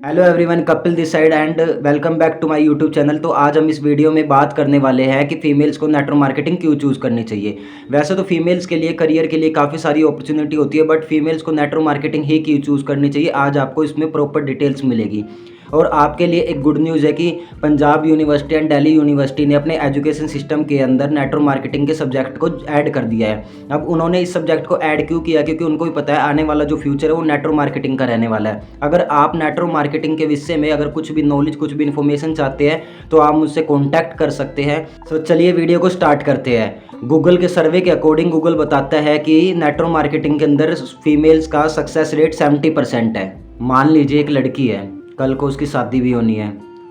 Hello everyone, Kapil this side and welcome back to my YouTube channel. तो आज हम इस वीडियो में बात करने वाले हैं कि फीमेल्स को नेटवर्क मार्केटिंग क्यों चूज़ करनी चाहिए। वैसे तो फीमेल्स के लिए करियर के लिए काफ़ी सारी अपॉर्चुनिटी होती है, बट फीमेल्स को नेटवर्क मार्केटिंग ही क्यों चूज़ करनी चाहिए, आज आपको इसमें प्रॉपर डिटेल्स मिलेगी। और आपके लिए एक गुड न्यूज़ है कि Punjab university and Delhi university ने अपने एजुकेशन सिस्टम के अंदर नेटवर्क मार्केटिंग के सब्जेक्ट को ऐड कर दिया है। अब उन्होंने इस सब्जेक्ट को ऐड क्यों किया, क्योंकि उनको भी पता है आने वाला जो फ्यूचर है वो नेटवर्क मार्केटिंग का रहने वाला है। अगर आप नेटवर्क मार्केटिंग के विषय में अगर कुछ भी नॉलेज, कुछ भी इन्फॉर्मेशन चाहते हैं तो आप मुझसे कॉन्टैक्ट कर सकते हैं। तो चलिए वीडियो को स्टार्ट करते हैं। गूगल के सर्वे के अकॉर्डिंग गूगल बताता है कि नेटवर्क मार्केटिंग के अंदर फीमेल्स का सक्सेस रेट 70% है। मान लीजिए एक लड़की है, कल को उसकी शादी भी होनी है,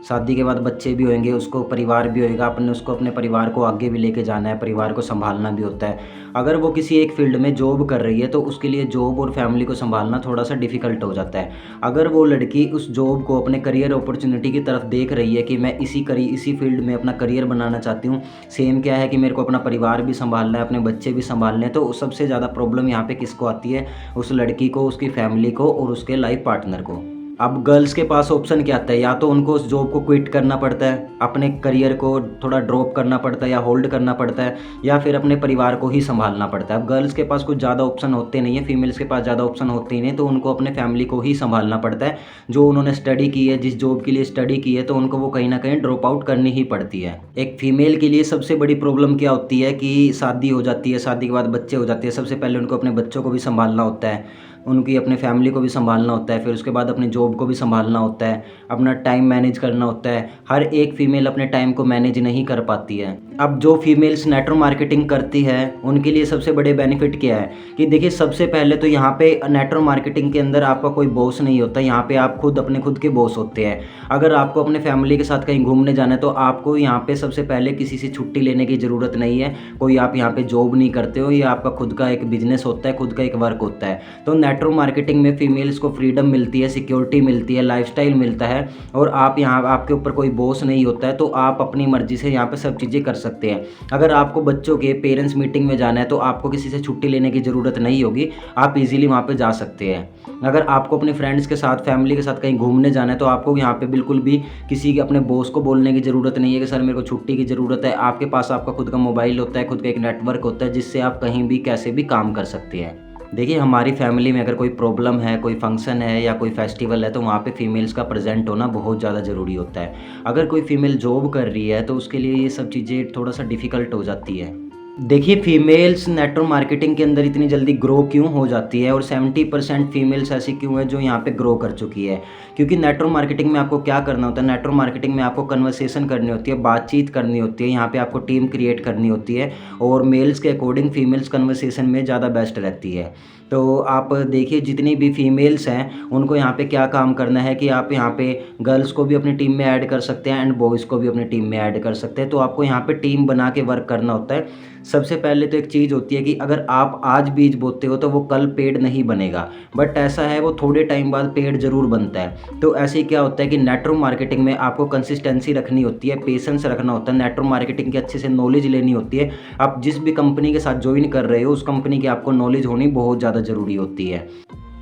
शादी के बाद बच्चे भी होंगे, उसको परिवार भी होएगा, उसको अपने परिवार को आगे भी लेके जाना है, परिवार को संभालना भी होता है। अगर वो किसी एक फील्ड में जॉब कर रही है तो उसके लिए जॉब और फैमिली को संभालना थोड़ा सा डिफ़िकल्ट हो जाता है। अगर वो लड़की उस जॉब को अपने करियर अपॉर्चुनिटी की तरफ देख रही है कि मैं इसी फील्ड में अपना करियर बनाना चाहती हूँ, सेम क्या है कि मेरे को अपना परिवार भी संभालना है, अपने बच्चे भी संभालने हैं, तो सबसे ज़्यादा प्रॉब्लम यहाँ पे किसको आती है? उस लड़की को, उसकी फैमिली को और उसके लाइफ पार्टनर को। अब गर्ल्स के पास ऑप्शन क्या आता है? या तो उनको उस जॉब को क्विट करना पड़ता है, अपने करियर को थोड़ा ड्रॉप करना पड़ता है या होल्ड करना पड़ता है, या फिर अपने परिवार को ही संभालना पड़ता है। अब गर्ल्स के पास कुछ ज़्यादा ऑप्शन होते नहीं है, फीमेल्स के पास ज़्यादा ऑप्शन होते ही नहीं, तो उनको अपने फैमिली को ही संभालना पड़ता है। जो उन्होंने स्टडी की है, जिस जॉब के लिए स्टडी की है, तो उनको वो कहीं ना कहीं ड्रॉप आउट करनी ही पड़ती है। एक फीमेल के लिए सबसे बड़ी प्रॉब्लम क्या होती है कि शादी हो जाती है, शादी के बाद बच्चे हो जाते हैं। सबसे पहले उनको अपने बच्चों को भी संभालना होता है, उनकी अपने फैमिली को भी संभालना होता है, फिर उसके बाद अपनी जॉब को भी संभालना होता है, अपना टाइम मैनेज करना होता है। हर एक फ़ीमेल अपने टाइम को मैनेज नहीं कर पाती है। अब जो फीमेल्स नेटवर्क मार्केटिंग करती है उनके लिए सबसे बड़े बेनिफिट क्या है कि देखिए, सबसे पहले तो यहाँ पे नेटवर्क मार्केटिंग के अंदर आपका कोई बॉस नहीं होता। यहाँ पे आप खुद के बॉस होते हैं। अगर आपको अपने फैमिली के साथ कहीं घूमने जाना है तो आपको यहाँ पे सबसे पहले किसी से छुट्टी लेने की ज़रूरत नहीं है। कोई आप यहाँ पे जॉब नहीं करते हो, ये आपका खुद का एक बिजनेस होता है, खुद का एक वर्क होता है। तो नेटवर्क मार्केटिंग में फीमेल्स को फ्रीडम मिलती है, सिक्योरिटी मिलती है, लाइफस्टाइल मिलता है, और आप यहाँ, आपके ऊपर कोई बॉस नहीं होता है, तो आप अपनी मर्जी से यहाँ पे सब चीज़ें कर सकते हैं। अगर आपको बच्चों के पेरेंट्स मीटिंग में जाना है तो आपको किसी से छुट्टी लेने की ज़रूरत नहीं होगी, आप इजीली वहाँ पे जा सकते हैं। अगर आपको अपने फ्रेंड्स के साथ, फैमिली के साथ कहीं घूमने जाना है तो आपको यहाँ पे बिल्कुल भी किसी के अपने बॉस को बोलने की ज़रूरत नहीं है कि सर मेरे को छुट्टी की ज़रूरत है। आपके पास आपका खुद का मोबाइल होता है, खुद का एक नेटवर्क होता है, जिससे आप कहीं भी कैसे भी काम कर सकते हैं। देखिए, हमारी फैमिली में अगर कोई प्रॉब्लम है, कोई फंक्शन है या कोई फेस्टिवल है, तो वहाँ पे फीमेल्स का प्रेजेंट होना बहुत ज़्यादा ज़रूरी होता है। अगर कोई फीमेल जॉब कर रही है तो उसके लिए ये सब चीज़ें थोड़ा सा डिफ़िकल्ट हो जाती है। देखिए, फीमेल्स नेटवर्क मार्केटिंग के अंदर इतनी जल्दी ग्रो क्यों हो जाती है, और 70% फीमेल्स ऐसी क्यों है जो यहाँ पे ग्रो कर चुकी है? क्योंकि नेटवर्क मार्केटिंग में आपको क्या करना होता है? नेटवर्क मार्केटिंग में आपको कन्वर्सेशन करनी होती है, बातचीत करनी होती है, यहाँ पे आपको टीम क्रिएट करनी होती है, और मेल्स के अकॉर्डिंग फीमेल्स कन्वर्सेशन में ज़्यादा बेस्ट रहती है। तो आप देखिए, जितनी भी फीमेल्स हैं उनको यहाँ पे क्या काम करना है कि आप यहाँ पे गर्ल्स को भी अपनी टीम में ऐड कर सकते हैं एंड बॉयज़ को भी अपनी टीम में ऐड कर सकते हैं। तो आपको यहाँ पे टीम बना के वर्क करना होता है। सबसे पहले तो एक चीज़ होती है कि अगर आप आज बीज बोते हो तो वो कल पेड़ नहीं बनेगा, बट ऐसा है वो थोड़े टाइम बाद पेड़ ज़रूर बनता है। तो ऐसे ही क्या होता है कि नेटवर्क मार्केटिंग में आपको कंसिस्टेंसी रखनी होती है, पेशेंस रखना होता है, नेटवर्क मार्केटिंग की अच्छे से नॉलेज लेनी होती है। आप जिस भी कंपनी के साथ ज्वाइन कर रहे हो उस कंपनी की आपको नॉलेज होनी बहुत ज़्यादा ज़रूरी होती है।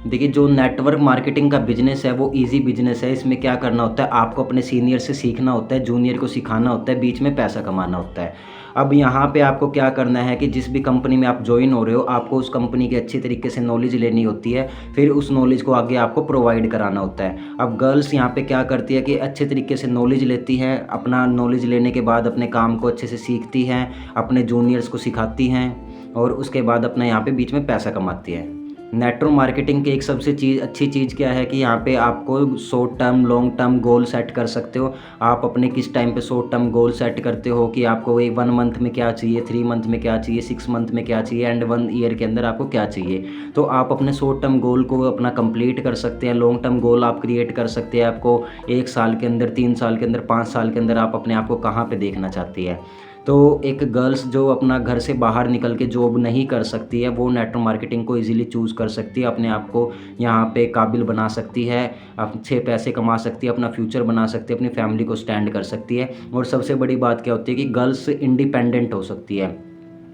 देखिए, जो नेटवर्क मार्केटिंग का बिज़नेस है वो ईज़ी बिज़नेस है। इसमें क्या करना होता है, आपको अपने सीनियर से सीखना होता है, जूनियर को सिखाना होता है, बीच में पैसा कमाना होता है। अब यहाँ पे आपको क्या करना है कि जिस भी कंपनी में आप जॉइन हो रहे हो, आपको उस कंपनी की अच्छी तरीके से नॉलेज लेनी होती है, फिर उस नॉलेज को आगे आपको प्रोवाइड कराना होता है। अब गर्ल्स यहाँ पे क्या करती है कि अच्छे तरीके से नॉलेज लेती हैं, अपना नॉलेज लेने के बाद अपने काम को अच्छे से सीखती हैं, अपने जूनियर्स को सिखाती हैं, और उसके बाद अपना यहाँ पे बीच में पैसा कमाती है। नेटवर्क मार्केटिंग की एक सबसे अच्छी चीज़ क्या है कि यहाँ पे आपको short term, long term goal set कर सकते हो। आप अपने किस टाइम पे शॉर्ट टर्म गोल सेट करते हो कि आपको 1 मंथ में क्या चाहिए, 3 मंथ में क्या चाहिए, 6 मंथ में क्या चाहिए, एंड 1 ईयर के अंदर आपको क्या चाहिए। तो आप अपने शॉर्ट टर्म गोल को अपना कंप्लीट कर सकते हैं, लॉन्ग टर्म गोल आप क्रिएट कर सकते हैं। आपको 1 साल के अंदर, 3 साल के अंदर, 5 साल के अंदर आप अपने आप को कहाँ पे देखना चाहती है। तो एक गर्ल्स जो अपना घर से बाहर निकल के जॉब नहीं कर सकती है, वो नेटवर्क मार्केटिंग को इजीली चूज़ कर सकती है, अपने आप को यहाँ पे काबिल बना सकती है, अच्छे पैसे कमा सकती है, अपना फ्यूचर बना सकती है, अपनी फैमिली को स्टैंड कर सकती है। और सबसे बड़ी बात क्या होती है कि गर्ल्स इंडिपेंडेंट हो सकती है।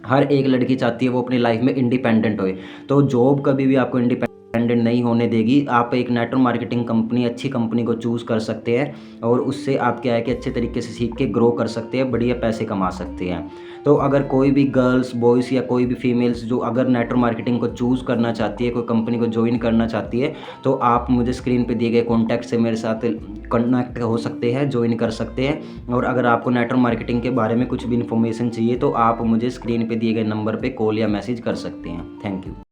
हर एक लड़की चाहती है वो अपनी लाइफ में इंडिपेंडेंट होए, तो जॉब कभी भी आपको इंडिपेंडेंट डिपेंडेंट नहीं होने देगी। आप एक नेटवर्क मार्केटिंग कंपनी, अच्छी कंपनी को चूज़ कर सकते हैं और उससे आप क्या है कि अच्छे तरीके से सीख के ग्रो कर सकते हैं, बढ़िया पैसे कमा सकते हैं। तो अगर कोई भी गर्ल्स, बॉयज़ या कोई भी फीमेल्स जो अगर नेटवर्क मार्केटिंग को चूज़ करना चाहती है, कोई कंपनी को जॉइन करना चाहती है, तो आप मुझे स्क्रीन पे दिए गए कॉन्टैक्ट से मेरे साथ कनेक्ट हो सकते हैं, जॉइन कर सकते हैं। और अगर आपको नेटवर्क मार्केटिंग के बारे में कुछ भी इन्फॉर्मेशन चाहिए तो आप मुझे स्क्रीन पे दिए गए नंबर पे कॉल या मैसेज कर सकते हैं। Thank you.